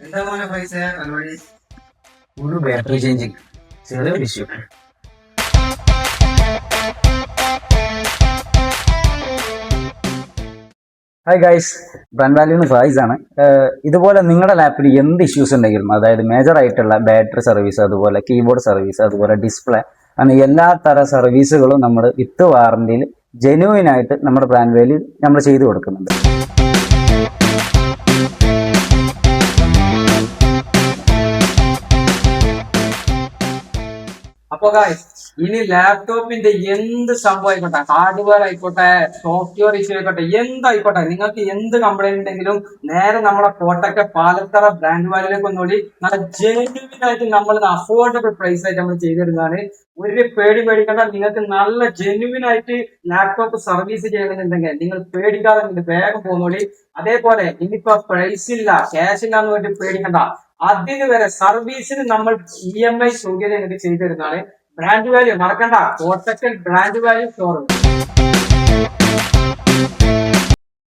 എന്താ മോനെ പൈസ പരിപാടി? ഒരു ബാറ്ററി ചേഞ്ചിങ് ചെറിയൊരു ഇഷ്യൂ. ഹായ് ഗൈസ്, ബ്രാൻഡ് വാല്യൂന്ന് ഫായിസ് ആണ്. ഇതുപോലെ നിങ്ങളുടെ ലാപ്പിൽ എന്ത് ഇഷ്യൂസ് ഉണ്ടെങ്കിലും, അതായത് മേജർ ആയിട്ടുള്ള ബാറ്ററി സർവീസ്, അതുപോലെ കീബോർഡ് സർവീസ്, അതുപോലെ ഡിസ്പ്ലേ അങ്ങനെ എല്ലാ തര സർവീസുകളും നമ്മൾ വിത്ത് വാറന്റിയിൽ ജെന്യൂൻ ആയിട്ട് നമ്മുടെ ബ്രാൻഡ് വാല്യൂ നമ്മൾ ചെയ്തു കൊടുക്കുന്നുണ്ട്. അപ്പൊ ഇനി ലാപ്ടോപ്പിന്റെ എന്ത് സംഭവം ആയിക്കോട്ടെ, ഹാർഡ്വെയർ ആയിക്കോട്ടെ, സോഫ്റ്റ്വെയർ ഇഷ്യൂ ആയിക്കോട്ടെ, എന്തായിക്കോട്ടെ, നിങ്ങൾക്ക് എന്ത് കംപ്ലൈന്റ് ഉണ്ടെങ്കിലും നേരെ നമ്മളെ കോട്ടക്ക പാലത്തറ ബ്രാൻഡ് വാലിലേക്ക് ഒന്നുകൂടി നല്ല ജെന്യൂൻ ആയിട്ട് നമ്മൾ അഫോർഡബിൾ പ്രൈസ് ആയിട്ട് നമ്മൾ ചെയ്തിരുന്നതാണ്. ഒരു പേടി പേടിക്കേണ്ട. നിങ്ങൾക്ക് നല്ല ജെന്യൂൻ ആയിട്ട് ലാപ്ടോപ്പ് സർവീസ് ചെയ്യണമെന്നുണ്ടെങ്കിൽ നിങ്ങൾ പേടിക്കാതെ വേഗം പോകുന്നോളി. അതേപോലെ ഇനിയിപ്പോ പ്രൈസ് ഇല്ല, ക്യാഷ് ഇല്ല എന്ന് വേണ്ടി പേടിക്കണ്ട. അതിന് വരെ സർവീസിന് നമ്മൾ EMI സൗകര്യം നിങ്ങൾക്ക് ചെയ്തു തരുന്നതാണ്. ബ്രാൻഡ് വാല്യൂ മറക്കണ്ട, കോട്ടക്കൽ ബ്രാൻഡ് വാല്യൂ സ്റ്റോർ.